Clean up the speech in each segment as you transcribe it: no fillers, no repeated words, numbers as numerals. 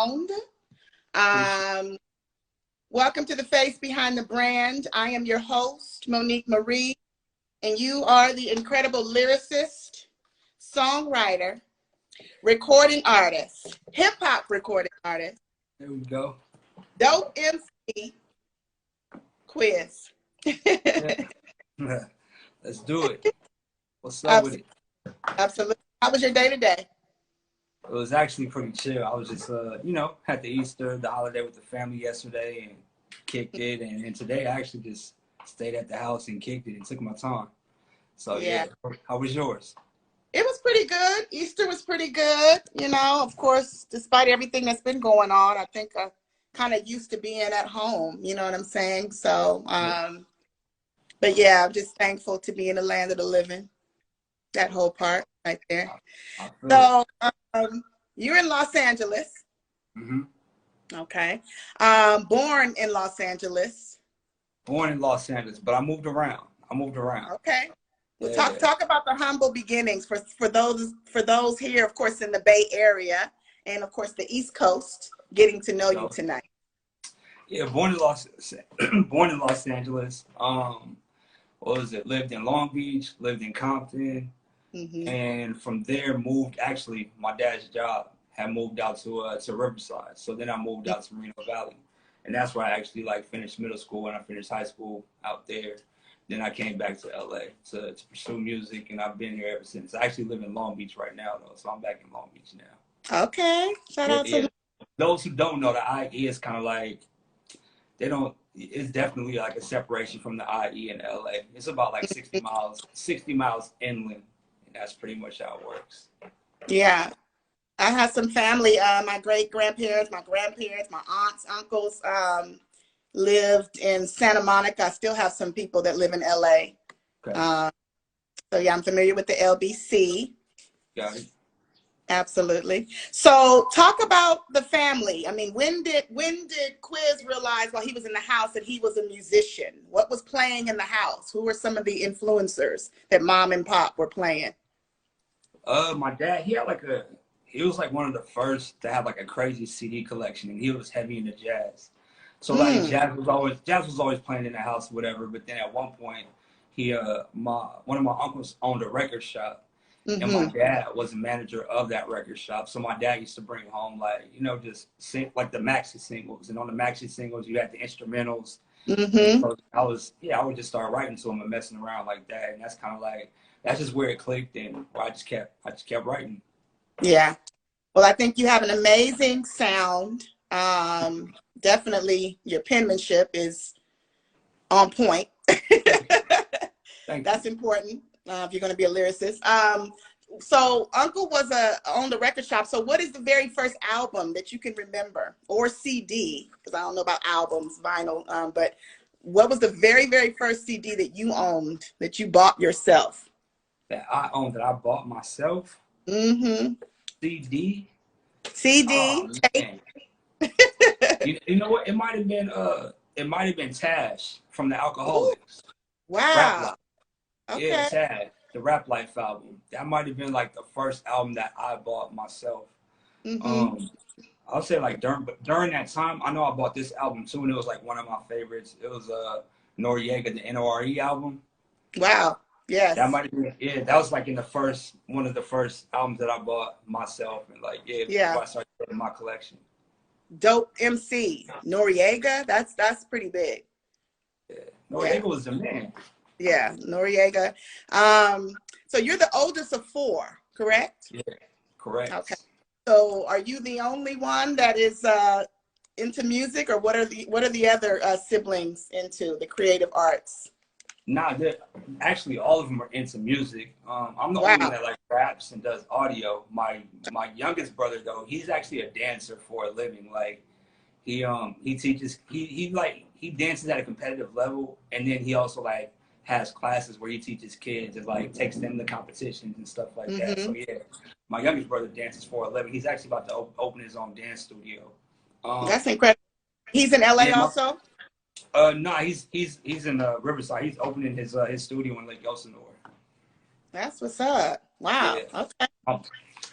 sound. Um, Welcome to the Face Behind the Brand. I am your host, Monique Marie, and you are the incredible lyricist, songwriter, recording artist, hip hop recording artist. There we go. Dope MC Quiz. Let's do it. What's up with it? Absolutely. How was your day today? It was actually pretty chill. I was just, had the Easter, the holiday with the family yesterday and kicked it. And today I actually just stayed at the house and kicked it and took my time. So, yeah. How was yours? It was pretty good. Easter was pretty good. You know, of course, despite everything that's been going on, I think I kind of used to being at home. You know what I'm saying? So, but yeah, I'm just thankful to be in the land of the living. That whole part right there. So, you're in Los Angeles. Mm-hmm. Okay. Born in Los Angeles. Born in Los Angeles, but I moved around. Okay. Well, talk about the humble beginnings for those here, of course, in the Bay Area, and of course the East Coast, getting to know you tonight. Yeah, born in Los Angeles. What was it? Lived in Long Beach, lived in Compton, and from there moved. Actually, my dad's job had moved out to Riverside, so then I moved out to Moreno Valley, and that's where I actually finished middle school and I finished high school out there. Then I came back to LA to pursue music, and I've been here ever since. I actually live in Long Beach right now, though, so I'm back in Long Beach now. Okay, shout out to those who don't know, the IE is kind of like it's definitely like a separation from the IE in LA. It's about like 60 miles inland, and that's pretty much how it works. Yeah. I have some family, my great-grandparents, my grandparents, my aunts, uncles, lived in Santa Monica. I still have some people that live in LA. Okay. So yeah, I'm familiar with the LBC. Got it. Absolutely. So talk about the family. I mean, when did Quiz realize while he was in the house that he was a musician? What was playing in the house? Who were some of the influencers that mom and pop were playing? My dad, he was like one of the first to have like a crazy CD collection, and he was heavy into jazz. So jazz was always playing in the house, whatever. But then at one point, one of my uncles owned a record shop. And my dad was a manager of that record shop. So my dad used to bring home just sing like the maxi singles. And on the maxi singles, you had the instrumentals. So I would just start writing to them and messing around like that. And that's just where it clicked and where I just kept writing. Yeah. Well, I think you have an amazing sound. Definitely your penmanship is on point. That's important. If you're going to be a lyricist. So Uncle owned the record shop. So what is the very first album that you can remember, or CD? Because I don't know about albums, vinyl. But what was the very, very first CD that you owned, that you bought yourself? That I owned, that I bought myself? CD? CD. Oh, you know what? It might have been Tash from the Alcoholics. Ooh, wow. Okay. Yeah, Tad, the Rap Life album. That might have been like the first album that I bought myself. I'll say during that time, I know I bought this album too, and it was like one of my favorites. It was Noriega, the NORE album. Wow. Yes. That might have been that was like one of the first albums that I bought myself, and before I started getting my collection. Dope MC. Noriega, that's pretty big. Yeah. Noriega was the man. Yeah, Noriega. So you're the oldest of four, correct? Yeah, correct. Okay. So are you the only one that is into music, or what are the other siblings into the creative arts? Nah, actually all of them are into music. I'm the only one that raps and does audio. My youngest brother though, he's actually a dancer for a living. Like he teaches he dances at a competitive level, and then he also has classes where he teaches kids and takes them to competitions and stuff like that. So yeah, my youngest brother dances for a living. He's actually about to open his own dance studio. That's incredible. He's in LA also? No, he's in Riverside. He's opening his studio in Lake Elsinore. That's what's up. Wow. Yeah. Okay.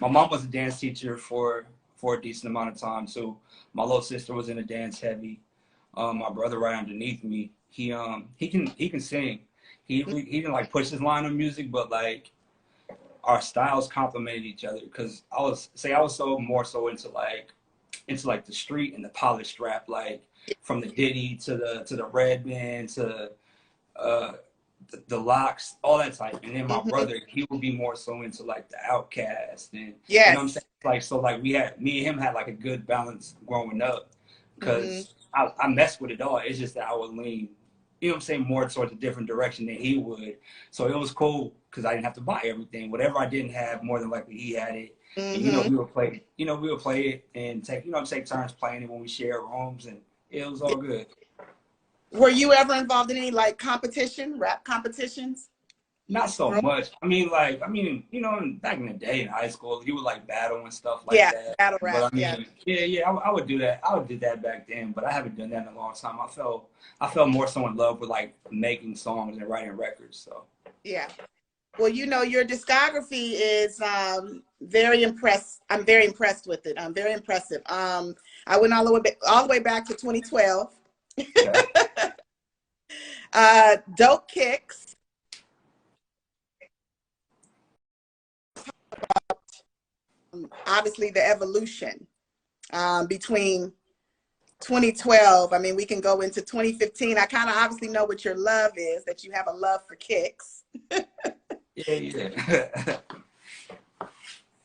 My mom was a dance teacher for for a decent amount of time too. My little sister was in a dance heavy. My brother right underneath me, he can sing. He didn't like push his line of music, but like our styles complemented each other because I was so more so into like the street and the polished rap, like from the Diddy to the Redman to uh the Locks, all that type. And then my brother, he would be more so into like the Outkast and you know what I'm Yes. saying? Like so like me and him had like a good balance growing up because I messed with it all. It's just that I would lean, you know what I'm saying, more towards a different direction than he would. So it was cool because I didn't have to buy everything. Whatever I didn't have, more than likely he had it. And we would play, we would play it and take turns playing it when we share rooms, and it was all good. Were you ever involved in any like rap competitions? Not so much. I mean, back in the day in high school, you would like battle and stuff like Yeah, that. battle rap. But I mean, yeah, I would do that. I would do that back then, but I haven't done that in a long time. I felt more so in love with like making songs and writing records. So yeah. Well, your discography is very impressed. I'm very impressed with it. Very impressive. I went all the way back to 2012. yeah. Dope Kicks. Obviously, the evolution between 2012. I mean, we can go into 2015. I kind of obviously know what your love is, that you have a love for Kicks. Yeah.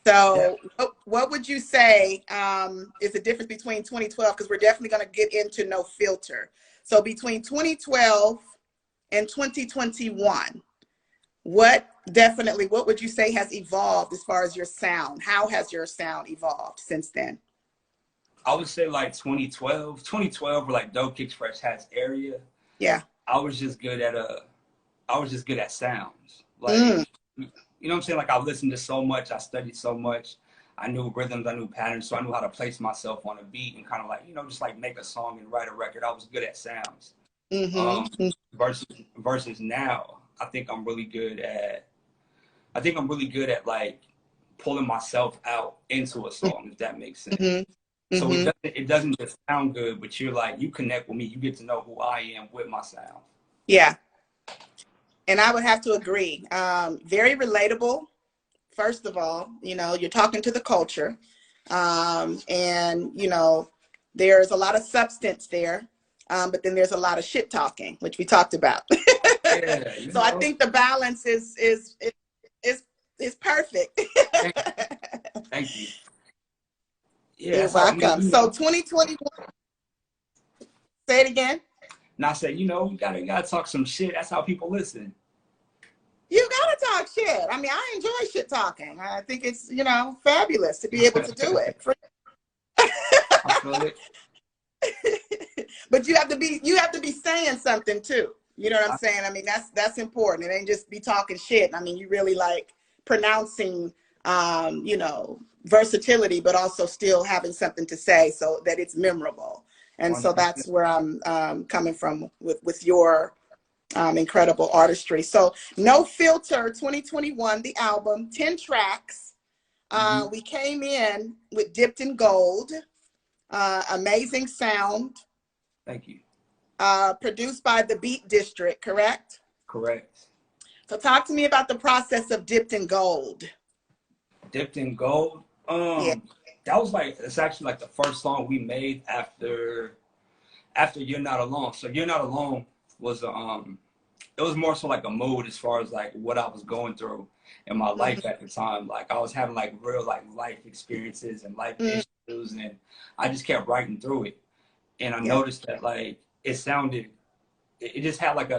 So what would you say is the difference between 2012? Because we're definitely going to get into No Filter. So between 2012 and 2021, what would you say has evolved as far as your sound? How has your sound evolved since then? I would say like 2012 were like Dope Kicks Fresh Hats area. Yeah. I was just good at sounds. Like, you know what I'm saying? Like I listened to so much, I studied so much. I knew rhythms, I knew patterns, so I knew how to place myself on a beat and kind of like, just like make a song and write a record. I was good at sounds. Versus now, I think I'm really good at like pulling myself out into a song, if that makes sense. So it doesn't just sound good, but you're like, you connect with me, you get to know who I am with my sound. Yeah. And I would have to agree. Very relatable. First of all, you're talking to the culture. And, there's a lot of substance there. But then there's a lot of shit talking, which we talked about. Yeah, so I think the balance is perfect. Thank you. Yeah, you're welcome. So 2021. Say it again. Now I say, you gotta talk some shit. That's how people listen. You gotta talk shit. I mean, I enjoy shit talking. I think it's, fabulous to be able to do it. I feel it. But you have to be saying something too. You know what I'm saying? I mean, that's important. It ain't just be talking shit. I mean, you really like pronouncing, versatility, but also still having something to say so that it's memorable. And 100%. So that's where I'm coming from with your incredible artistry. So No Filter 2021, the album, 10 tracks. We came in with Dipped in Gold, amazing sound. Thank you. Produced by the Beat District, correct? Correct. So talk to me about the process of Dipped in Gold. Dipped in Gold? Yeah. It's actually like the first song we made after You're Not Alone. So You're Not Alone was it was more so like a mood as far as like what I was going through in my life at the time. Like I was having like real like life experiences and life issues, and I just kept writing through it. And I noticed that like it just had like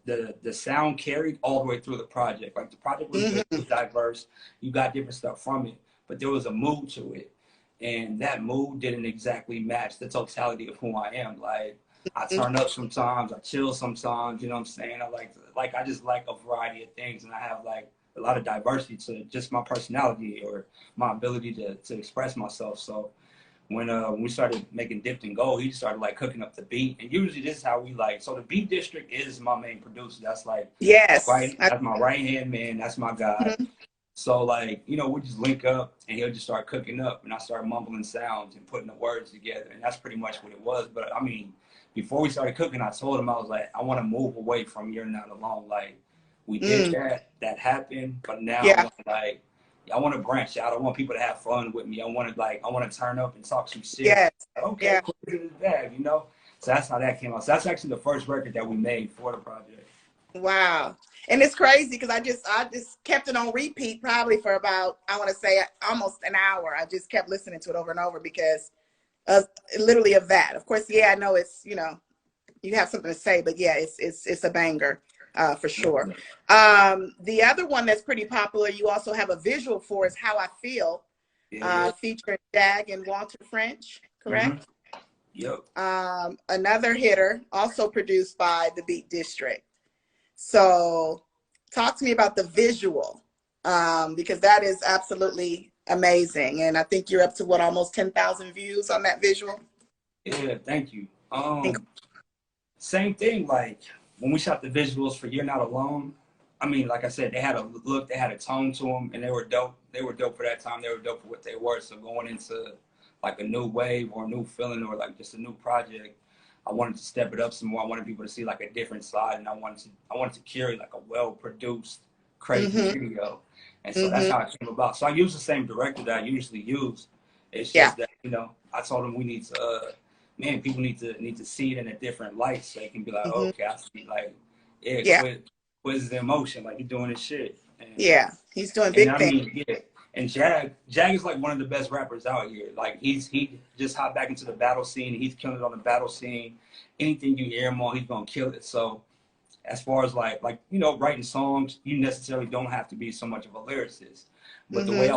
the sound carried all the way through the project. Like the project was good, it was diverse. You got different stuff from it, but there was a mood to it. And that mood didn't exactly match the totality of who I am. Like I turn up sometimes, I chill sometimes, you know what I'm saying? I just like a variety of things, and I have like a lot of diversity to just my personality or my ability to express myself. So when we started making Dipped in Gold, he just started like cooking up the beat. And usually this is how we like, so the Beat District is my main producer. That's like, yes, that's my right hand man. That's my guy. So like, you know, we just link up and he'll just start cooking up and I start mumbling sounds and putting the words together. And that's pretty much what it was. But I mean, before we started cooking, I told him, I was like, I want to move away from You're Not Alone. Like we did Mm, that happened, but now I yeah. want to like, I want to branch out. I want people to have fun with me. I want to turn up and talk some shit. Yes. Okay, Yeah. put it in the bag, you know? So that's how that came out. So that's actually the first record that we made for the project. Wow. And it's crazy because I just kept it on repeat probably for about, I want to say almost an hour. I just kept listening to it over and over because of literally of that. Of course, yeah, I know it's, you know, you have something to say, but yeah, it's a banger for sure. The other one that's pretty popular, you also have a visual for, is How I Feel, Yeah, yeah. featuring Jag and Walter French, Mm-hmm. correct? Yep. Another hitter, also produced by the Beat District. So talk to me about the visual, because that is absolutely amazing. And I think you're up to what, almost 10,000 views on that visual? Yeah, thank you. Same thing, like when we shot the visuals for You're Not Alone, I mean, like I said, they had a look, they had a tone to them, and they were dope. They were dope for that time. They were dope for what they were. So going into like a new wave or a new feeling or like just a new project, I wanted to step it up some more. I wanted people to see like a different side, and I wanted to carry like a well produced, crazy Mm-hmm. video. And so that's Mm-hmm. how it came about. So I use the same director that I usually use. It's Yeah. just that, you know, I told him we need to man, people need to see it in a different light so they can be like, Mm-hmm. okay, I see, like, yeah, Yeah. Quiz is in motion, like he's doing his shit, Yeah. He's doing and big I things. mean, yeah, and Jag is like one of the best rappers out here. Like he just hopped back into the battle scene. He's killing it on the battle scene. Anything you hear him on, he's gonna kill it. So as far as like you know, writing songs, you necessarily don't have to be so much of a lyricist. But the Mm-hmm. way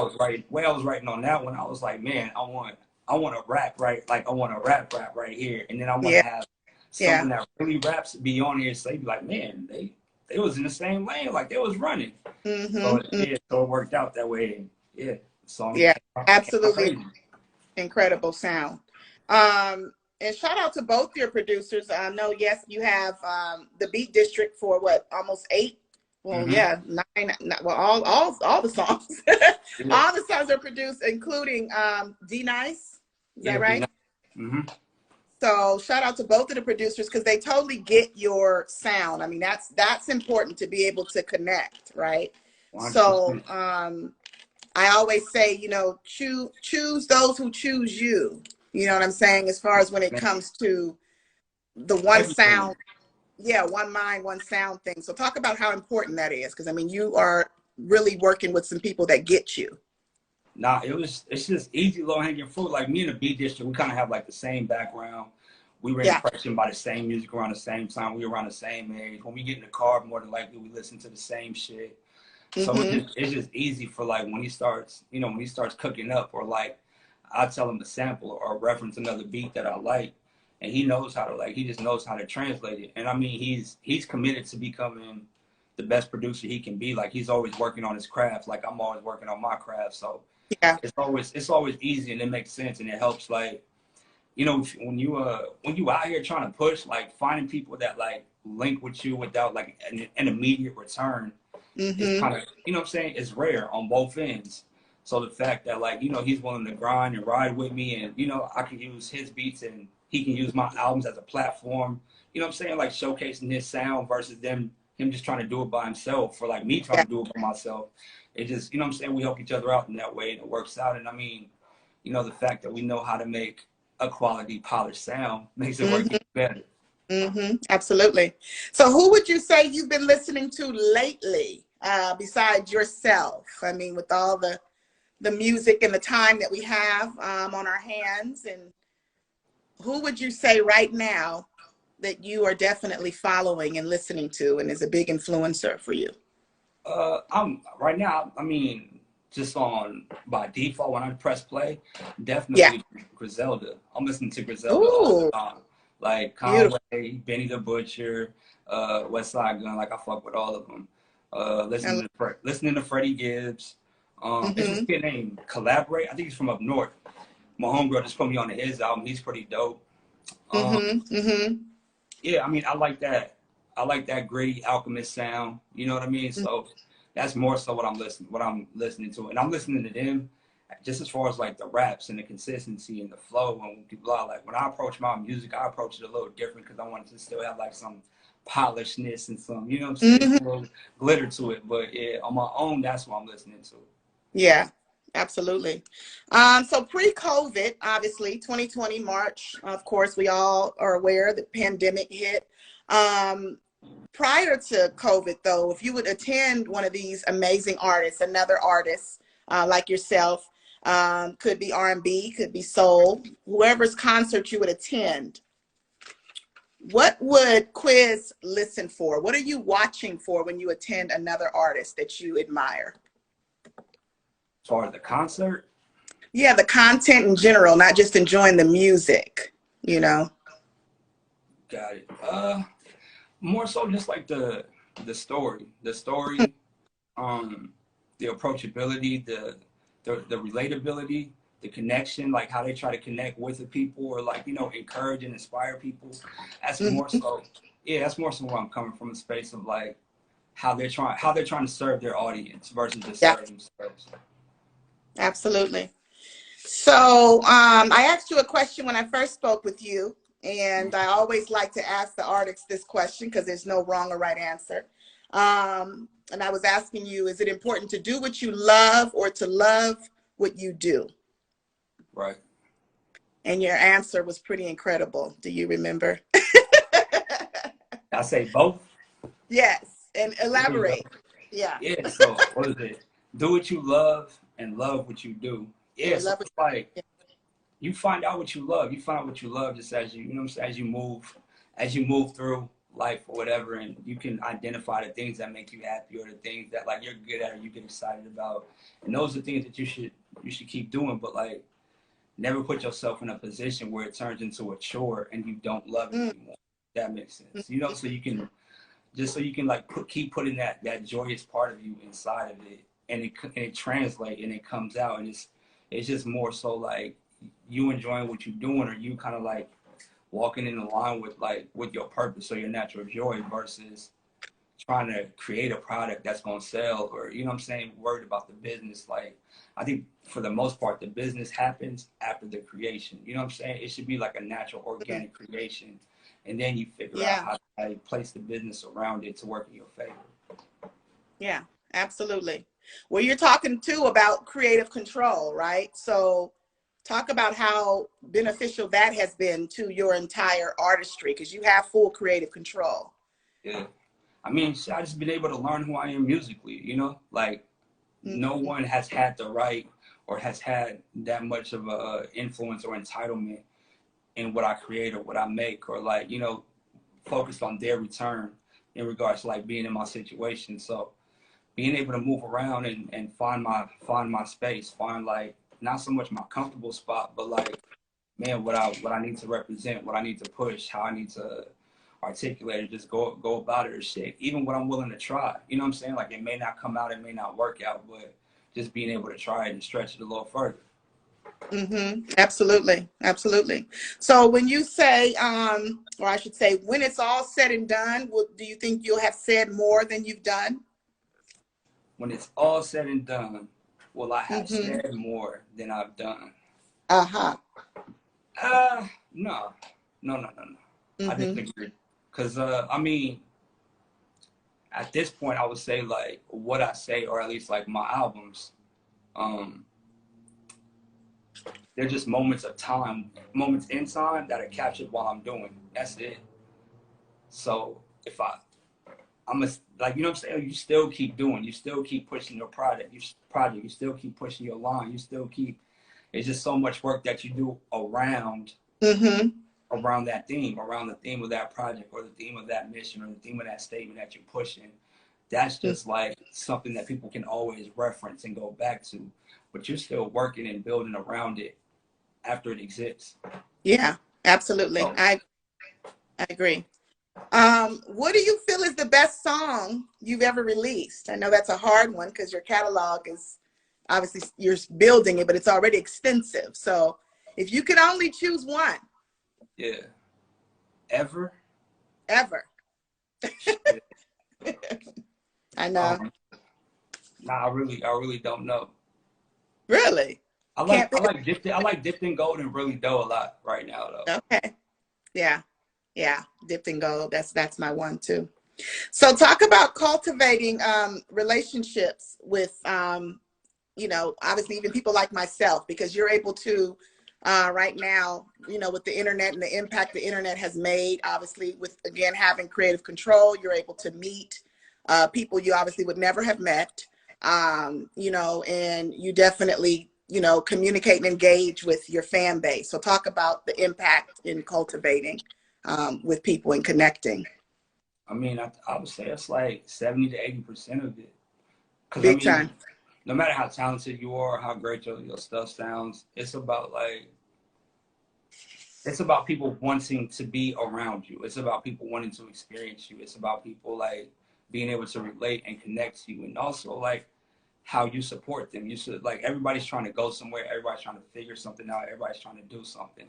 I was writing on that one, I was like, man, I want to rap right, like I want to rap right here, and then I want to Yeah. have Yeah. someone that really raps be on here, so they be like, man, they was in the same lane, like they was running. So Mm-hmm. yeah, so it worked out that way. And yeah, the song Yeah. came out Absolutely crazy. incredible sound. And shout out to both your producers. I know, yes, you have the Beat District for what, almost eight? Well, Mm-hmm. yeah, well, all the songs, Yeah, all the songs are produced, including D Nice. Is yeah, that be right? nice. Mm-hmm. So shout out to both of the producers because they totally get your sound. I mean, that's important to be able to connect, right? So 100%. I always say, you know, choose those who choose you. You know what I'm saying? As far as when it Man, comes to the one everything. sound, yeah, one mind, one sound thing. So talk about how important that is, because I mean, you are really working with some people that get you. Nah, it's just easy low hanging fruit. Like me and the B District, we kind of have like the same background. We were Yeah. impressioned by the same music around the same time. We were around the same age. When we get in the car, more than likely we listen to the same shit. So Mm-hmm. it's just easy for like when he starts, you know, when he starts cooking up or like I tell him to sample or reference another beat that I like, and he knows how to like he just knows how to translate it. And I mean he's committed to becoming the best producer he can be. Like he's always working on his craft. Like I'm always working on my craft. So Yeah. it's always easy and it makes sense and it helps like you know when you out here trying to push like finding people that like link with you without like an immediate return is Mm-hmm. kind of you know what I'm saying it's rare on both ends. So the fact that like you know he's willing to grind and ride with me and you know I can use his beats and he can use my albums as a platform, you know what I'm saying, like showcasing his sound versus him just trying to do it by himself or like me trying Yeah. to do it by myself. It just you know what I'm saying we help each other out in that way and it works out. And I mean you know the fact that we know how to make a quality polished sound makes it work Mm-hmm. even better. Mm-hmm. Absolutely. So who would you say you've been listening to lately, besides yourself? I mean, with all the music and the time that we have on our hands, and who would you say right now that you are definitely following and listening to and is a big influencer for you? I'm right now. I mean, just on by default when I press play, Yeah. definitely Griselda. I'm listening to Griselda all the Ooh, time. Like beautiful. Conway, Benny the Butcher, West Side Gun. Like I fuck with all of them. Listening to Freddie Gibbs. It's this Mm-hmm. kid named Collaborate. I think he's from up north. My homegirl just put me on his album. He's pretty dope. Um, Mm-hmm. Mm-hmm. yeah, I mean, I like that. I like that gritty Alchemist sound. You know what I mean? So that's more so what I'm listening to, and I'm listening to them just as far as like the raps and the consistency and the flow. And when people are like, when I approach my music, I approach it a little different because I want it to still have like some polishedness and some, you know what I'm saying, Mm-hmm. some little glitter to it. But yeah, on my own, that's what I'm listening to. Yeah, absolutely. So pre-COVID, obviously, 2020 March, of course, we all are aware the pandemic hit. Um, Prior to COVID, though, if you would attend one of these amazing artists, another artist like yourself, could be R&B, could be soul, whoever's concert you would attend, what would Quiz listen for? What are you watching for when you attend another artist that you admire? As far as the concert, Yeah, the content in general, not just enjoying the music, you know? got it. More so just like the story, um, the approachability, the relatability, the connection, like how they try to connect with the people, or like, you know, encourage and inspire people. That's more Mhm. so, yeah, that's more so where I'm coming from, a space of like how they're trying to serve their audience versus just Yeah, serve themselves. absolutely. So I asked you a question when I first spoke with you, and I always like to ask the artists this question because there's no wrong or right answer. And I was asking you, is it important to do what you love or to love what you do? Right. And your answer was pretty incredible. Do you remember? I say both. Yes, and There you go. elaborate. Yeah, Yeah. So what is it? Do what you love and love what you do. and Yeah. you So love it's like it. you find out what you love. You find out what you love just as you know what I'm saying, as you move through life or whatever, and you can identify the things that make you happy or the things that like you're good at or you get excited about. And those are things that you should keep doing, but like never put yourself in a position where it turns into a chore and you don't love it Mm, anymore. That makes mm, sense. You know, so you can just so you can like keep putting that joyous part of you inside of it, and it translates and it comes out, and it's just more so like you enjoying what you're doing, or you kind of like walking in line with like with your purpose or your natural joy versus trying to create a product that's going to sell, or you know what I'm saying, worried about the business. Like I think for the most part the business happens after the creation, you know what I'm saying. It should be like a natural mm. organic creation, and then you figure out Yeah, how you place the business around it to work in your favor. yeah, absolutely. Well, you're talking too about creative control, right? So talk about how beneficial that has been to your entire artistry because you have full creative control. Yeah, I mean, I just been able to learn who I am musically, you know, like no Mhm. one has had the right or has had that much of a influence or entitlement in what I create or what I make, or like, you know, focused on their return in regards to like being in my situation. So being able to move around and find my space, find like not so much my comfortable spot, but like, man, what I need to represent, what I need to push, how I need to articulate it, just go about it or shit. Even what I'm willing to try. You know what I'm saying? Like it may not come out, it may not work out, but just being able to try it and stretch it a little further. Absolutely, absolutely. So when you say, or I should say, when it's all said and done, do you think you'll have said more than you've done? When it's all said and done, will I have Mm-hmm. said more than I've done? Uh-huh. No, no. I Mm-hmm. disagree. Cause I mean, at this point, I would say like what I say, or at least like my albums, um, they're just moments of time, moments in time that are captured while I'm doing. That's it. So if I'm a, like, you know what I'm saying, you still keep doing, you still keep pushing your you still keep pushing your line, you still keep. It's just so much work that you do Mm-hmm. around the theme of that project, or the theme of that mission, or the theme of that statement that you're pushing. That's just like something that people can always reference and go back to, but you're still working and building around it after it exists. Yeah, absolutely. So I agree. What do you feel is the best song you've ever released? I know that's a hard one because your catalog is obviously you're building it, but it's already extensive. So if you could only choose one, yeah, ever. ever, Shit. I know. Um, Nah, I really don't know. Really? Can't I like dipped in gold and really dough a lot right now though. Okay. Yeah. Yeah. Dipped in gold. That's my one too. So talk about cultivating relationships with you know, obviously even people like myself, because you're able to right now, you know, with the internet and the impact the internet has made, obviously with, again, having creative control, you're able to meet people you obviously would never have met, you know, and you definitely, you know, communicate and engage with your fan base. So talk about the impact in cultivating with people and connecting. I mean, I would say it's like 70 to 80% of it. Because I Big mean, time. no matter how talented you are, how great your stuff sounds, it's about people wanting to be around you. It's about people wanting to experience you. It's about people like being able to relate and connect to you, and also like how you support them. You should like everybody's trying to go somewhere. Everybody's trying to figure something out. Everybody's trying to do something.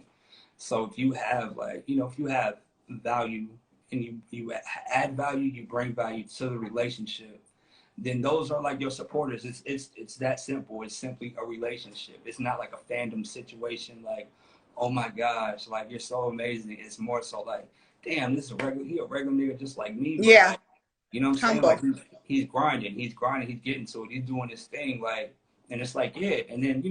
So if you have like if you have value and you add value, you bring value to the relationship, then those are like your supporters. It's that simple. It's simply a relationship. It's not like a fandom situation. Like, oh my gosh, like you're so amazing. It's more so like, damn, this is he a regular nigga just like me, but Yeah. like, you know what I'm saying? Like Humble. he's grinding, he's getting to it, he's doing his thing, like, and it's like, yeah. And then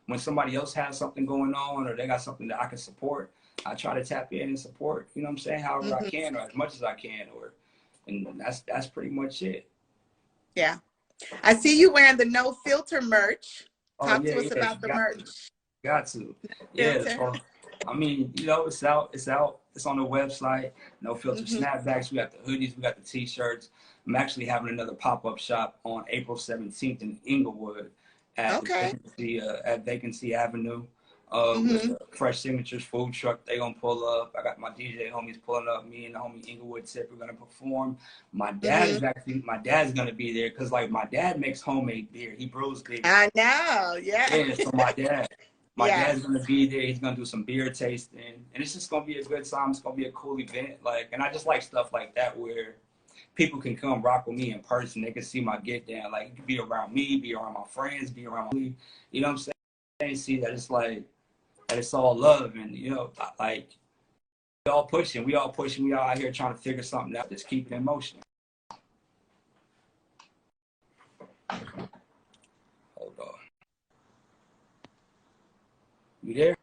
when somebody else has something going on or they got something that I can support, I try to tap in and support. You know what I'm saying? However I Hmm. can or as much as I can, and that's pretty much it. Yeah. I see you wearing the No Filter merch. Oh Talk yeah, to us yeah, about the merch. got to. Yeah, Filter. so I mean, it's out, it's on the website. No Filter Hmm. snapbacks, we got the hoodies, we got the t-shirts. I'm actually having another pop-up shop on April 17th in Inglewood Okay. at Vacancy Avenue. With Hmm. the Fresh Signatures food truck, they gonna pull up. I got my DJ homies pulling up. Me and the homie Inglewood Tip, we're gonna perform. Hmm. My dad's gonna be there because like my dad makes homemade beer. He brews beer. I know. Yeah. Yeah, so my Yeah. dad's gonna be there. He's gonna do some beer tasting, and it's just gonna be a good time. It's gonna be a cool event. Like, and I just like stuff like that where people can come rock with me in person. They can see my get down. Like, you can be around me, be around my friends, be around my, you know what I'm saying? See that it's like that it's all love, and like we all pushing, we all out here trying to figure something out. Just keep it in motion. Hold on, you there?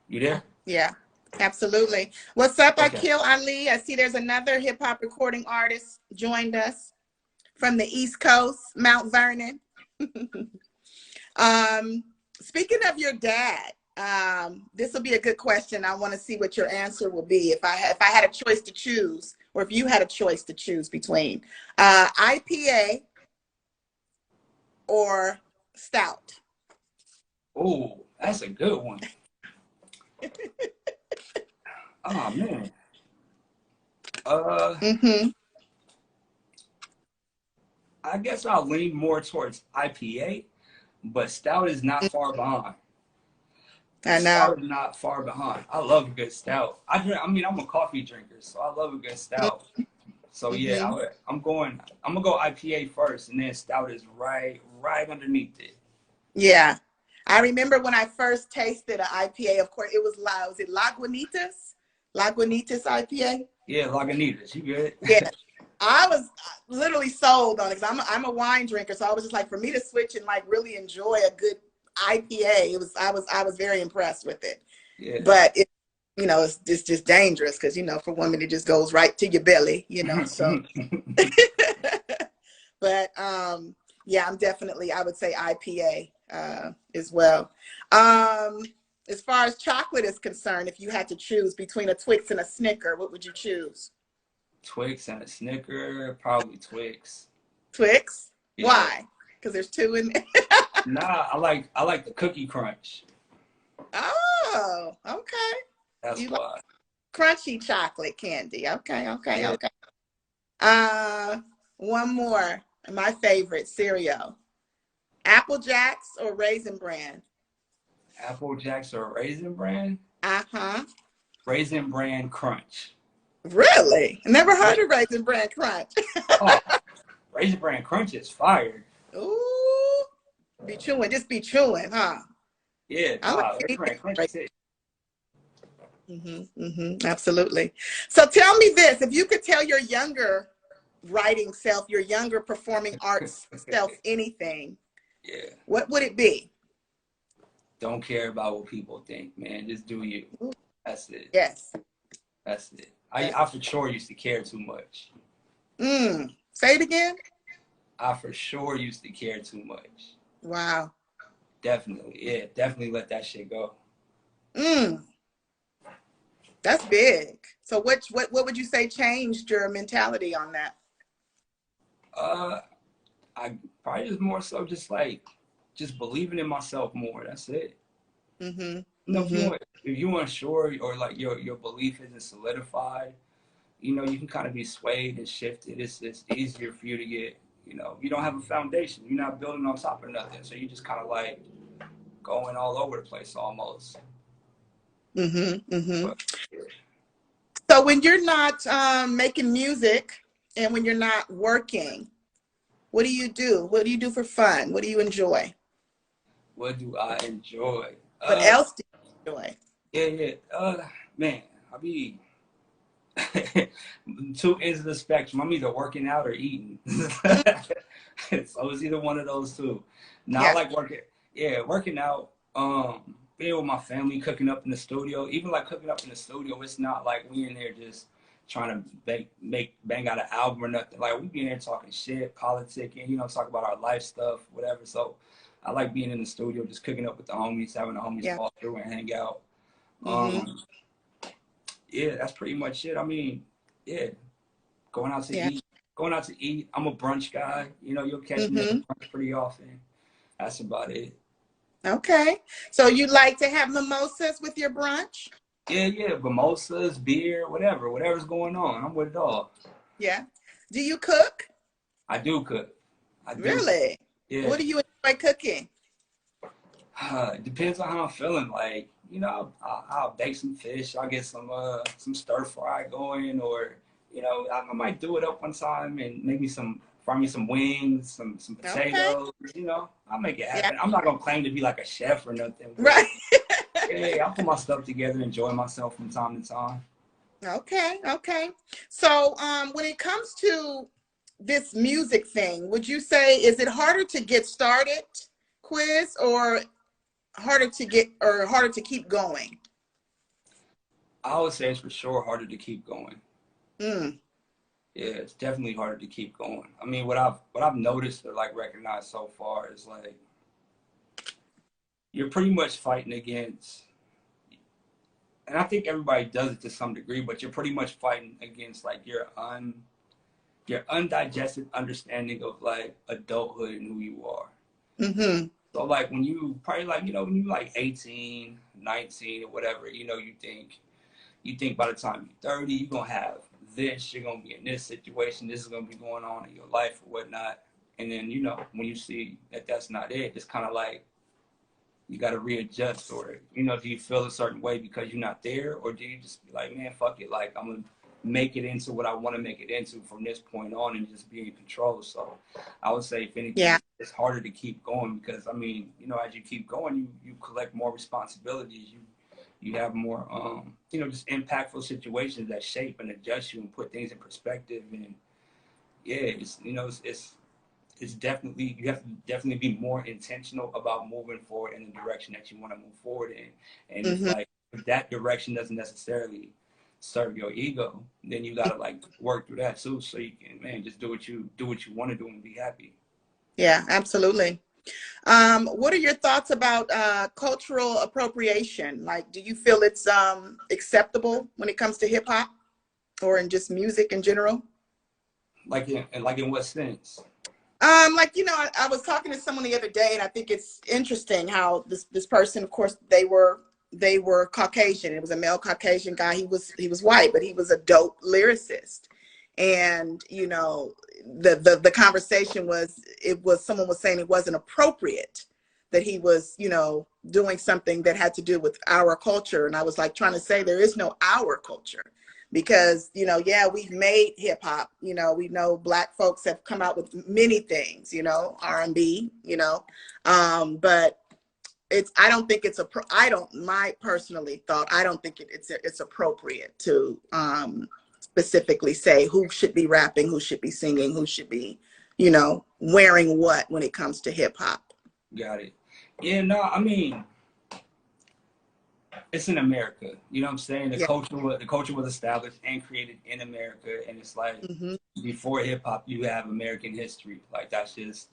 You there? Yeah. Absolutely. What's up, Okay. Akil Ali? I see there's another hip hop recording artist joined us from the East Coast, Mount Vernon. um, Speaking of your dad, this will be a good question. I want to see what your answer will be if I had a choice to choose, or if you had a choice to choose between IPA or stout. Oh, that's a good one. Oh man. Uh, Mm-hmm. I guess I'll lean more towards IPA, but stout is not far behind. I know. Stout is not far behind. I love a good stout. I mean, I'm a coffee drinker, so I love a good stout. So yeah, Mm-hmm. I'm gonna go IPA first, and then stout is right underneath it. Yeah. I remember when I first tasted an IPA, of course, was it Lagunitas? Lagunitas IPA? Yeah, Lagunitas, you good? Yeah. I was literally sold on it because I'm a wine drinker. So I was just like, for me to switch and like really enjoy a good IPA, I was very impressed with it. Yeah. But it's just dangerous because, for women, it just goes right to your belly, so. But yeah, I would say IPA as well. As far as chocolate is concerned, if you had to choose between a Twix and a Snicker, what would you choose? Twix and a Snicker, probably Twix. Twix? Yeah. Why? Because there's two in there. Nah, I like the cookie crunch. Oh, okay. That's You like why. crunchy chocolate candy. Okay, okay, Yeah. okay. Uh, One more. My favorite cereal. Apple Jacks or Raisin Bran? Apple Jacks or Raisin Bran? Uh-huh. Raisin Bran Crunch. Really? Never Yeah. heard of Raisin Bran Crunch. Oh, Raisin Bran Crunch is fire. Ooh, be chewing, just be chewing, huh? Yeah, I like nah, Raisin anything. Bran Crunch Right. is it. Absolutely. So tell me this, if you could tell your younger writing self, your younger performing arts self anything, Yeah. what would it be? Don't care about what people think, man. Just do you. Ooh, That's it. yes. That's it. I, Yes. I for sure used to care too much. Say it again. I for sure used to care too much. Wow. Definitely. Yeah, definitely let that shit go. Mm, that's big. So what would you say changed your mentality on that? Uh, I probably just more so just like just believing in myself more. That's it. Mm-hmm. You know, Mm-hmm. if you unsure or like your belief isn't solidified, you know, you can kind of be swayed and shifted. It's easier for you to get, you know, you don't have a foundation. You're not building on top of nothing. So you just kind of like going all over the place almost. Mm-hmm. Mm-hmm. But yeah. So when you're not making music and when you're not working, what do you do? What do you do for fun? What do you enjoy? What do I enjoy? What else do you enjoy? Yeah, yeah. Man, I be two ends of the spectrum. I'm either working out or eating. Mm, So it's either one of those two. Now I yeah. like working. Yeah, working out. Being with my family, cooking up in the studio. Even like cooking up in the studio, it's not like we in there just trying to bang out an album or nothing. Like we be in there talking shit, politicking, you know, talk about our life stuff, whatever. So I like being in the studio, just cooking up with the homies, having the homies Yeah. fall through and hang out. Mm-hmm. Um, yeah, that's pretty much it. I mean, yeah, going out to Yeah. eat. Going out to eat. I'm a brunch guy. You know, you'll catch me at the Mm-hmm. brunch pretty often. That's about it. Okay. So you like to have mimosas with your brunch? Yeah, yeah. Mimosas, beer, whatever's going on. I'm with it all. Yeah. Do you cook? I do cook. I do cook. Really? Yeah. What do you enjoy cooking? It depends on how I'm feeling. Like, you know, I'll bake some fish. I'll get some stir fry going, or you know, I might do it up one time and maybe fry me some wings, some Okay. potatoes. You know, I'll make it Yeah. happen. I'm not gonna claim to be like a chef or nothing, but Right. hey, I put my stuff together, enjoy myself from time to time. Okay. Okay. So when it comes to this music thing, would you say is it harder to get started, quiz, or harder to keep going? I would say it's for sure harder to keep going. Mm, Yeah, it's definitely harder to keep going. I mean, what I've noticed or like recognized so far is like you're pretty much fighting against, and I think everybody does it to some degree, but you're pretty much fighting against like your undigested understanding of like adulthood and who you are. mm-hmm. So like when you probably like, you know, when you like 18, 19 or whatever, you know, you think by the time you're 30, you're gonna have this, you're gonna be in this situation, this is gonna be going on in your life or whatnot. And then, you know, when you see that that's not it, it's kind of like you got to readjust, or you know, do you feel a certain way because you're not there, or do you just be like, man, fuck it, like I'm gonna make it into what I want to make it into from this point on and just be in control. So I would say if anything, Yeah. it's harder to keep going because I mean, you know, as you keep going, you collect more responsibilities, you have more you know, just impactful situations that shape and adjust you and put things in perspective. And yeah, it's, you know, it's definitely, you have to definitely be more intentional about moving forward in the direction that you want to move forward in. And if Mm-hmm. like if that direction doesn't necessarily serve your ego, then you gotta like work through that too, so you can, man, just do what you want to do and be happy. Yeah, absolutely. What are your thoughts about cultural appropriation? Like, do you feel it's acceptable when it comes to hip hop or in just music in general? Like in what sense? Like, you know, I was talking to someone the other day, and I think it's interesting how this person, of course, they were Caucasian. It was a male Caucasian guy. He was white, but he was a dope lyricist. And you know, the conversation was someone was saying it wasn't appropriate that he was, you know, doing something that had to do with our culture. And I was like trying to say there is no our culture. because, you know, yeah, we've made hip hop, you know, we know Black folks have come out with many things, you know, R&B, you know, but I don't think it's my personally thought, I don't think it's appropriate to specifically say who should be rapping, who should be singing, who should be, you know, wearing what when it comes to hip hop. Got it. Yeah, no, I mean, it's in America. You know what I'm saying? The culture was established and created in America, and it's like before hip hop, you have American history. Like that's just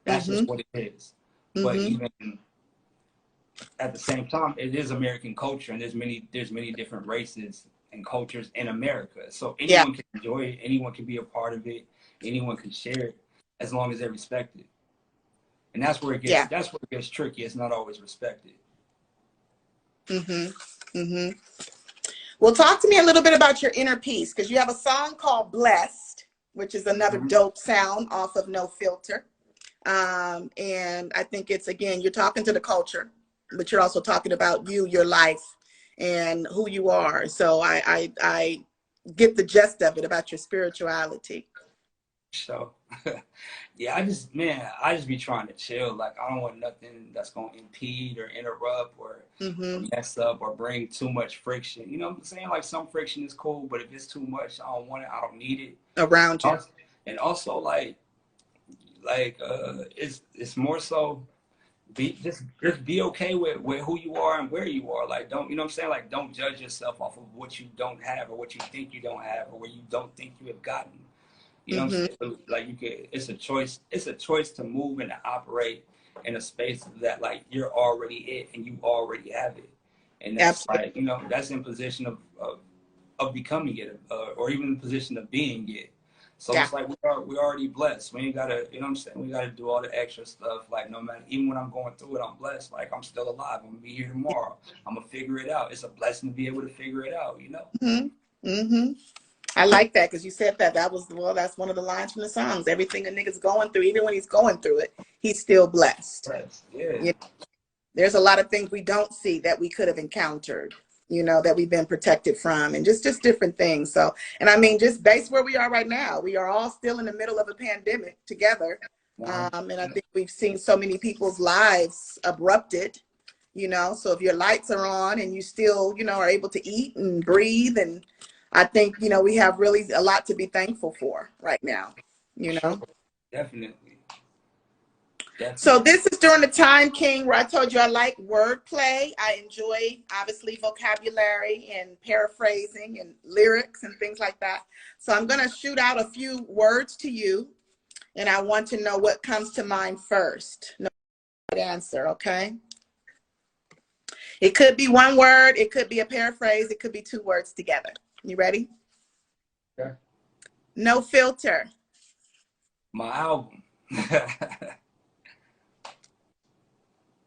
what it is. But even at the same time, it is American culture, and there's many different races and cultures in America. So anyone can enjoy it, anyone can be a part of it, anyone can share it, as long as they're respected. And that's where it gets tricky. It's not always respected. Well, talk to me a little bit about your inner peace, because you have a song called Blessed, which is another dope sound off of No Filter. And I think it's, again, you're talking to the culture, but you're also talking about you, your life, and who you are. So I get the gist of it about your spirituality. So, yeah, I just be trying to chill. Like, I don't want nothing that's going to impede or interrupt or mess up or bring too much friction. You know what I'm saying? Like, some friction is cool, but if it's too much, I don't want it. I don't need it around you. And also, like it's more so just be okay with who you are and where you are. Like, don't, you know what I'm saying? Like, don't judge yourself off of what you don't have or what you think you don't have or where you don't think you have gotten. You know what I'm saying? Like, it's a choice. It's a choice to move and to operate in a space that, like, you're already it and you already have it. And that's like, you know, that's in position of becoming it, or even in position of being it. So it's like we're already blessed. We ain't gotta, you know what I'm saying? We gotta do all the extra stuff. Like, no matter, even when I'm going through it, I'm blessed. Like, I'm still alive. I'm gonna be here tomorrow. I'm gonna figure it out. It's a blessing to be able to figure it out, you know? I like that, because you said that's one of the lines from the songs. Everything a nigga's going through, even when he's going through it, he's still blessed. Yeah. You know, there's a lot of things we don't see that we could have encountered, you know, that we've been protected from, and just different things. So, and I mean, just based where we are right now, we are all still in the middle of a pandemic together. And I think we've seen so many people's lives abrupted, you know, so if your lights are on and you still, you know, are able to eat and breathe, and I think, you know, we have really a lot to be thankful for right now, you know? Definitely. So this is during the time, King, where I told you I like wordplay. I enjoy, obviously, vocabulary and paraphrasing and lyrics and things like that. So I'm going to shoot out a few words to you, and I want to know what comes to mind first. No answer, okay? It could be one word. It could be a paraphrase. It could be two words together. You ready? Okay. No Filter. My album.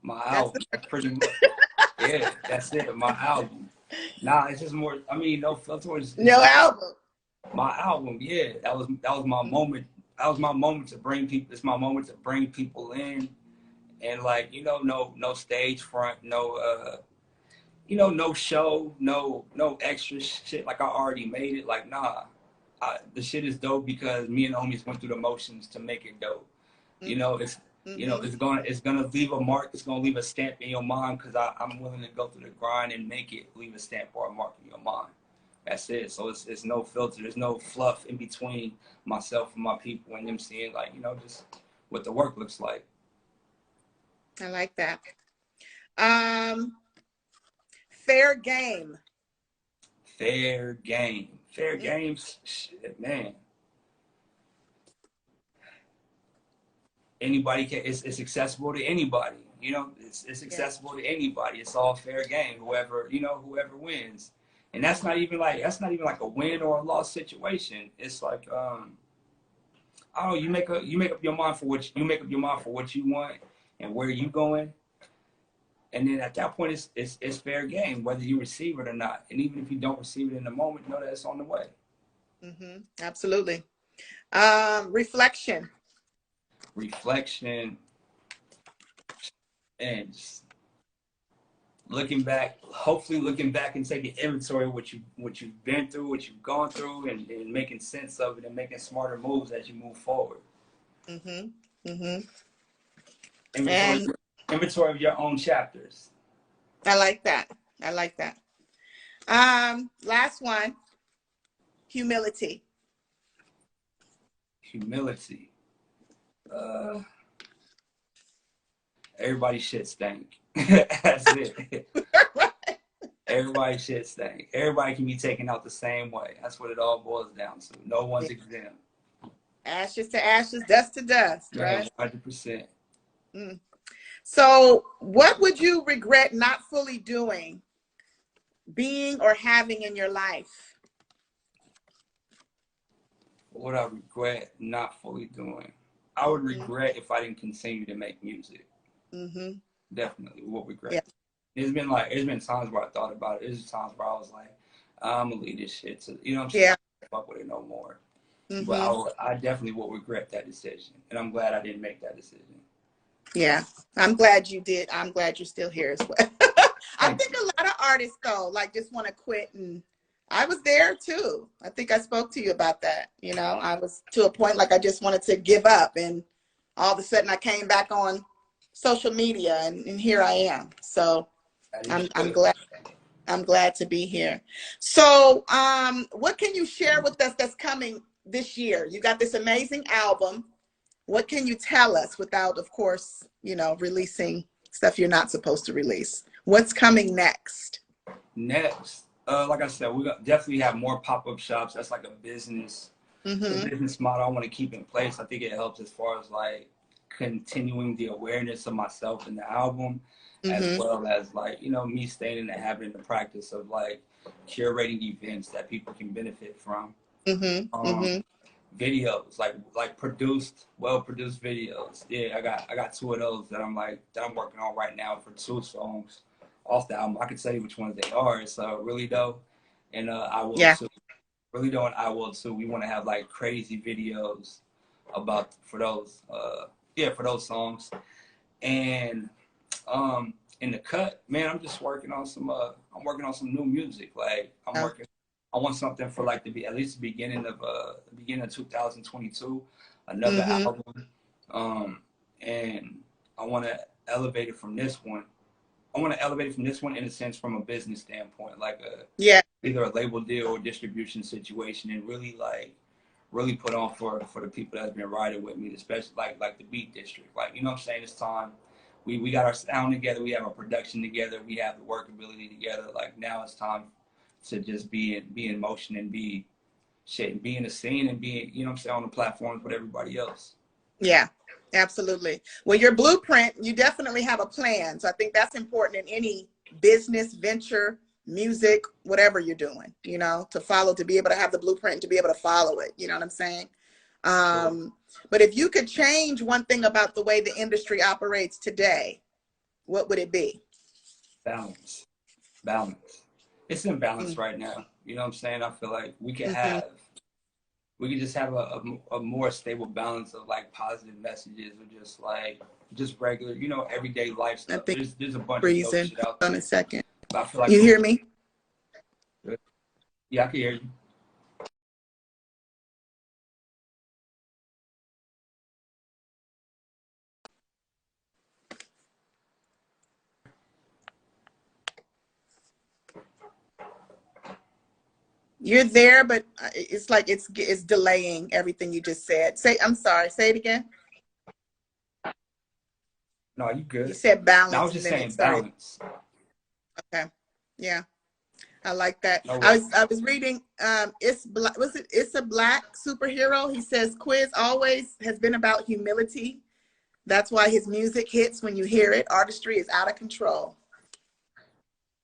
My album. That's pretty much. Yeah, that's it. My album. Nah, it's just more. I mean, No Filter is no album. My album. Yeah, that was my moment. That was my moment to bring people. It's my moment to bring people in, and, like, you know, no stage front, no you know, no show, no extra shit. Like, I already made it. Like, nah, the shit is dope because me and the homies went through the motions to make it dope. You know, it's you know, it's gonna leave a mark. It's gonna leave a stamp in your mind because I'm willing to go through the grind and make it leave a stamp or a mark in your mind. That's it. So it's no filter. There's no fluff in between myself and my people and them seeing, like, you know, just what the work looks like. I like that. Fair game. Fair game. Fair games. Shit, man. Anybody can. It's accessible to anybody. You know, it's accessible to anybody. It's all fair game. Whoever wins, and that's not even like a win or a loss situation. It's like oh, you make up your mind for what you want and where you going, and then at that point it's fair game whether you receive it or not. And even if you don't receive it in the moment, know that it's on the way. Absolutely. Reflection. Reflection, and just looking back, hopefully looking back and taking inventory of what you've been through, what you've gone through, and making sense of it and making smarter moves as you move forward. Mm-hmm. Mm-hmm. Inventory, And inventory of your own chapters. I like that. I like that. Last one, humility. Humility. Everybody shit stank. That's it. Everybody shit stank. Everybody can be taken out the same way. That's what it all boils down to. No one's exempt. Ashes to ashes, dust to dust, right? 100%. Mm. So what would you regret not fully doing, being or having in your life? What I regret not fully doing? I would regret if I didn't continue to make music. Mm-hmm. Definitely would regret. Yeah. It's been times where I thought about it. There's times where I was like, I'm gonna leave this shit to, you know what I'm saying? Yeah. I don't fuck with it no more. Mm-hmm. But I definitely will regret that decision. And I'm glad I didn't make that decision. Yeah. I'm glad you did. I'm glad you're still here as well. I think a lot of artists though, like just want to quit, and I was there too. I think I spoke to you about that. You know, I was to a point like I just wanted to give up, and all of a sudden I came back on social media, and here I am. So I'm glad. I'm glad to be here. So, what can you share with us that's coming this year? You got this amazing album. What can you tell us without, of course, you know, releasing stuff you're not supposed to release? What's coming next? Next, like I said, definitely have more pop-up shops. That's like a business model I want to keep in place. I think it helps as far as like continuing the awareness of myself in the album, as well as like, you know, me staying in the habit and the practice of like curating events that people can benefit from. Videos, like well-produced videos. Yeah, I got two of those that I'm working on right now for 2 songs off the album. I can tell you which ones they are. It's Really Though, and I Will Too. Really Though and I Will Too. We want to have like crazy videos for those songs. And in the cut, man, I'm just working on some new music. Like I want something for like at least the beginning of 2022, another album. And I want to elevate it from this one. In a sense from a business standpoint, like either a label deal or distribution situation, and really put on for the people that's been riding with me, especially like the Beat District. Like, you know what I'm saying? It's time. We got our sound together, we have our production together, we have the workability together. Like now it's time to just be in motion and be in the scene and be, you know what I'm saying, on the platforms with everybody else. Yeah, absolutely. Well, your blueprint, you definitely have a plan. So I think that's important in any business venture, music, whatever you're doing, you know, to be able to have the blueprint, to be able to follow it. You know what I'm saying? But if you could change one thing about the way the industry operates today, what would it be? Balance. It's imbalance right now. You know what I'm saying? I feel like we could just have a more stable balance of like positive messages, or just regular, you know, everyday life stuff. There's a bunch of dope shit out there. On a second. But I feel like you hear me? Yeah, I can hear you. You're there, but it's like it's delaying everything you just said. I'm sorry. Say it again. No, you good. You said balance. No, I was just saying balance. Okay. Yeah. I like that. No, I was reading It's a Black superhero. He says Quiz always has been about humility. That's why his music hits when you hear it. Artistry is out of control.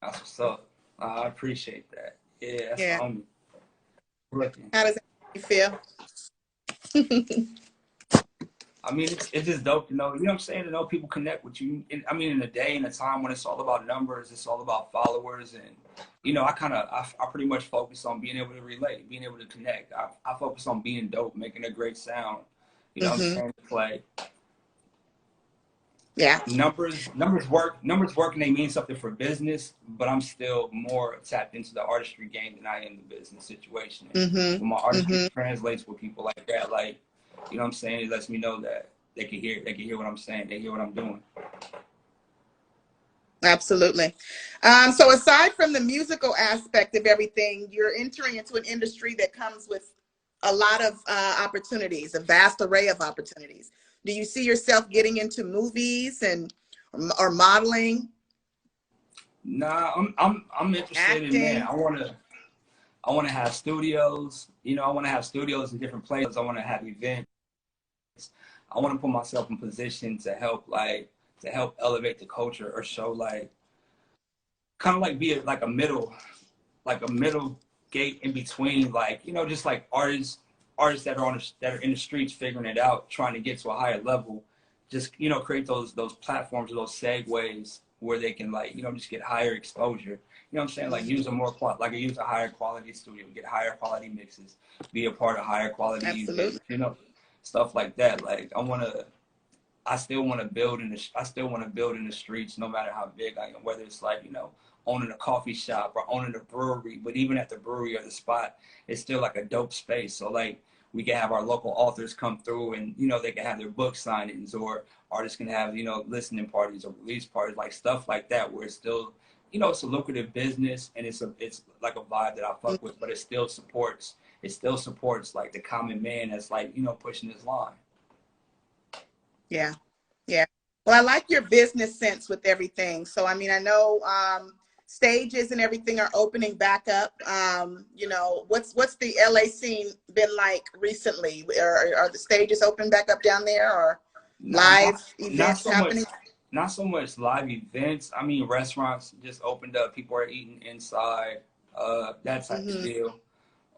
That's what's up. I appreciate that. Yeah, that's homie. How does that make you feel? I mean, it's just dope to know, you know what I'm saying, to know people connect with you. I mean, in a day and a time when it's all about numbers, it's all about followers. And, you know, I pretty much focus on being able to relate, being able to connect. I focus on being dope, making a great sound, you know what I'm saying, to play. Yeah. Numbers work and they mean something for business, but I'm still more tapped into the artistry game than I am the business situation. Mm-hmm. When my artistry Mm-hmm. translates with people like that, like, you know what I'm saying, it lets me know that they can hear what I'm saying, they hear what I'm doing. Absolutely. So aside from the musical aspect of everything, you're entering into an industry that comes with a lot of opportunities, a vast array of opportunities. Do you see yourself getting into movies and or modeling, Nah, I'm interested in, man. acting? I wanna have studios. You know, I wanna have studios in different places. I wanna have events. I wanna put myself in position to help elevate the culture or show like kind of like be like a middle gate in between, like, you know, just like artists that that are in the streets figuring it out, trying to get to a higher level. Just, you know, create those platforms or those segues where they can, like, you know, just get higher exposure. You know what I'm saying? Like use a use a higher quality studio, get higher quality mixes, be a part of higher quality Absolutely. events, you know, stuff like that. Like I still want to build in the streets, no matter how big I am. Whether it's like, you know, owning a coffee shop or owning a brewery, but even at the brewery or the spot, it's still like a dope space. So like we can have our local authors come through, and, you know, they can have their book signings, or artists can have, you know, listening parties or release parties, like stuff like that, where it's still, you know, it's a lucrative business and it's like a vibe that I fuck with, but it still supports like the common man that's, like, you know, pushing his line. Yeah. Yeah. Well, I like your business sense with everything. So, I mean, I know stages and everything are opening back up. You know, what's the LA scene been like recently? Are the stages open back up down there, or Not, live not, not events so much. happening? Not so much live events. I mean, restaurants just opened up. People are eating inside. That type of Hmm. deal.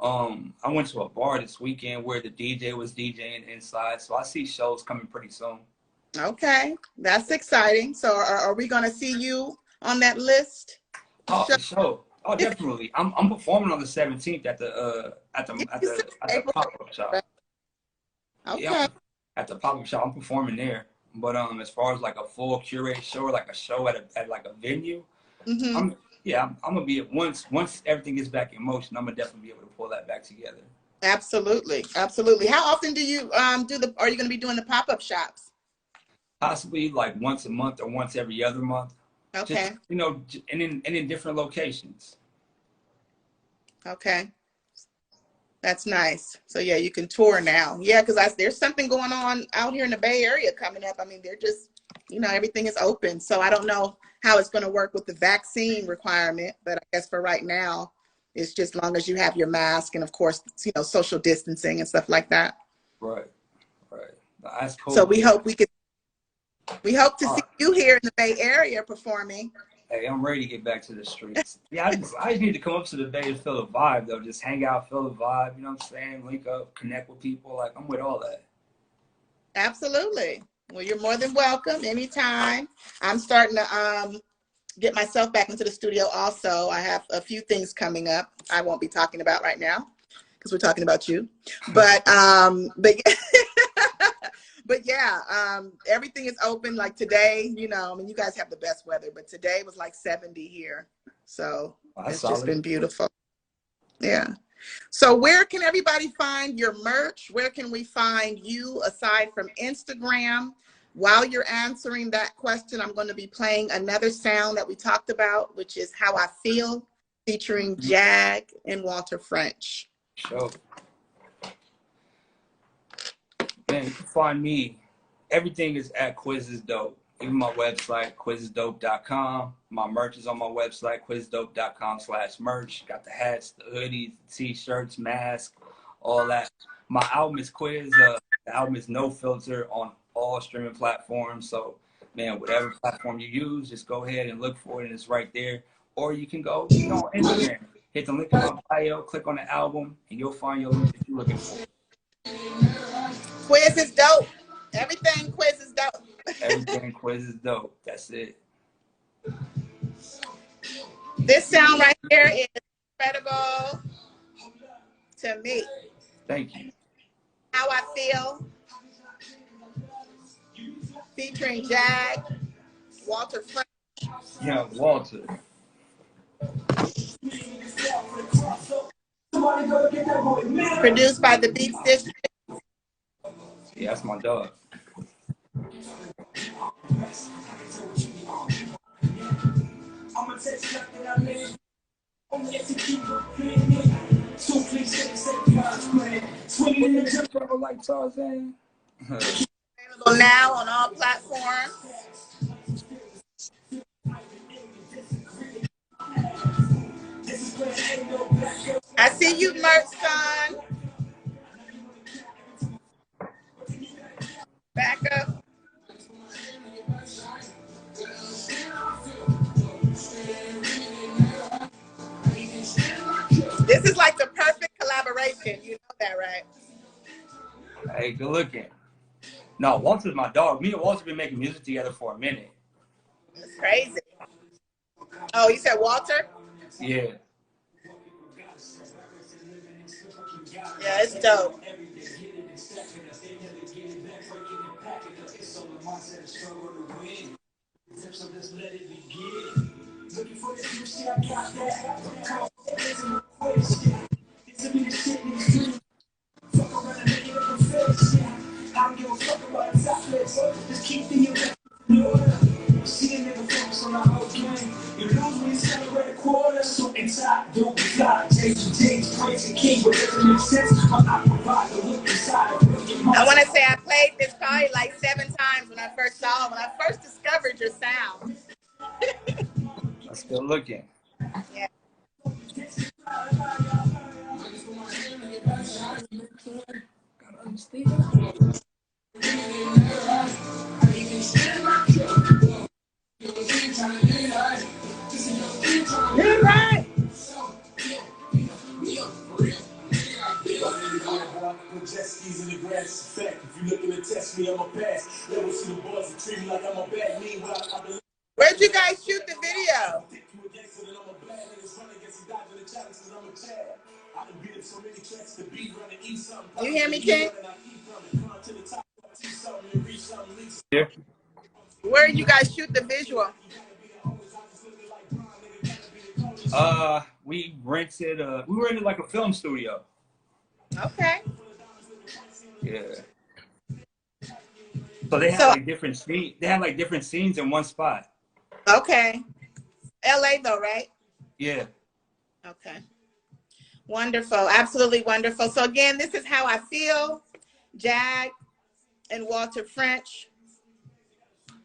I went to a bar this weekend where the DJ was DJing inside, so I see shows coming pretty soon. Okay, that's exciting. So, are we going to see you on that list? Oh, Show? for sure. Oh, definitely. I'm performing on the 17th Yeah, you said at the April pop 7th, up shop. right? Yeah, Okay. at the pop up shop, I'm performing there. But as far as like a full curated show, or like a show at like a venue, Hmm. I'm gonna be once everything gets back in motion. I'm gonna definitely be able to pull that back together. Absolutely, absolutely. How often do you do the? Are you going to be doing the pop-up shops? Possibly like once a month or once every other month. Just, Okay. you know, and in different locations. Okay. That's nice. So yeah, you can tour now. Yeah, because there's something going on out here in the Bay Area coming up. I mean, they're just, you know, everything is open. So I don't know how it's going to work with the vaccine requirement, but I guess for right now, it's just long as you have your mask and of course, you know, social distancing and stuff like that. Right, right. That's So cool. we hope to All see right. you here in the Bay Area performing. Hey, I'm ready to get back to the streets. Yeah, I just need to come up to the Bay and feel the vibe though. Just hang out, feel the vibe. You know what I'm saying? Link up, connect with people. Like, I'm with all that. Absolutely. Well, you're more than welcome anytime. I'm starting to get myself back into the studio also. I have a few things coming up I won't be talking about right now because we're talking about you. But but yeah, everything is open. Like today, you know, I mean, you guys have the best weather, but today was like 70 here. So That's it's just solid. been beautiful. Yeah. So where can everybody find your merch? Where can we find you aside from Instagram? While you're answering that question, I'm going to be playing another sound that we talked about, which is How I Feel, featuring Jag and Walter French. Sure. Man, you can find me. Everything is at Quizzes Dope. Even my website, quizzesdope.com. My merch is on my website, quizzesdope.com/merch. Got the hats, the hoodies, the t-shirts, masks, all that. My album is Quiz. The album is No Filter on all streaming platforms. So, man, whatever platform you use, just go ahead and look for it, and it's right there. Or you can go, you know, on Instagram. Hit the link in my bio, click on the album, and you'll find your link that you're looking for. Quiz is dope. Everything Quiz is dope. Everything Quiz is dope. That's it. This sound right here is incredible to me. Thank you. How I Feel, featuring Jag, Walter Frank. Yeah, Walter. Produced by the Beats District. Yeah, that's my dog. Like Tarzan. Available now on all platforms. I see you, Merch Son. Back up. This is like the perfect collaboration. You know that, right? Hey, good looking. No, Walter's my dog. Me and Walter been making music together for a minute. It's crazy. Oh, you said Walter? Yeah. Yeah, it's dope. I want to say I played this probably like 7 times when I first discovered your sound. I'm still looking. Yeah. You're right. Jet skis in the grass effect. If you looking to test me, I'm a pass. They will see the boys and treat me like I'm a bad. Meanwhile, I believe. Where'd you guys shoot the video? You hear me, King? Yeah. Where did you guys shoot the visual? We rented like a film studio. Okay. Yeah. So they had like different scenes. They had like different scenes in one spot. Okay. LA though, right? Yeah. Okay. Wonderful. Absolutely wonderful. So again, this is How I Feel. Jag and Walter French.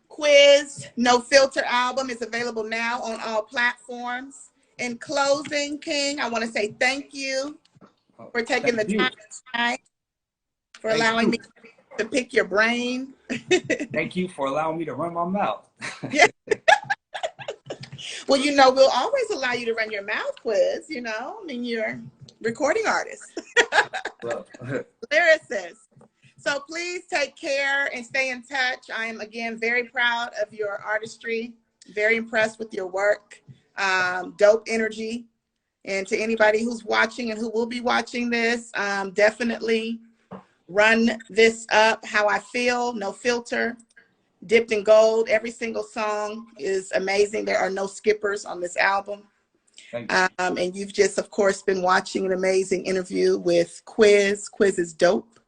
Quiz, No Filter album is available now on all platforms. In closing, King, I want to say thank you for taking the time tonight, for allowing me to pick your brain. Thank you for allowing me to run my mouth. Yeah. Well, you know, we'll always allow you to run your mouth, Quiz. You know, I mean, you're a recording artist, lyricist. So please take care and stay in touch. I am, again, very proud of your artistry, very impressed with your work, dope energy. And to anybody who's watching and who will be watching this, definitely run this up. How I Feel, No Filter, Dipped in Gold. Every single song is amazing. There are no skippers on this album. Thank you. And you've just, of course, been watching an amazing interview with Quiz. Quiz is dope.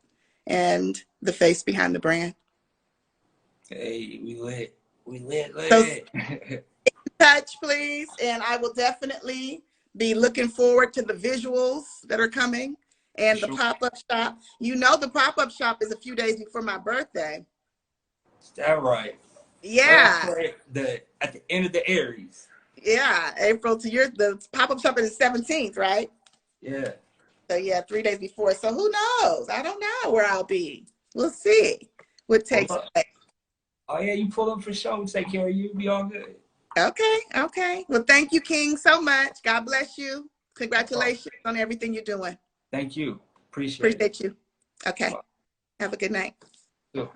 And the face behind the brand. Hey, we lit. We lit. So, touch, please. And I will definitely be looking forward to the visuals that are coming and the pop-up shop. You know, the pop-up shop is a few days before my birthday. Is that right? Yeah. At the end of the Aries. Yeah, April to the pop-up shop is the 17th, right? Yeah. So yeah, 3 days before. So who knows? I don't know where I'll be. We'll see what takes place. Oh yeah, you pull up for sure. We'll take care of you. Be all good. Okay, okay. Well, thank you, King, so much. God bless you. Congratulations on everything you're doing. Thank you. Appreciate you. Okay. Have a good night. Sure.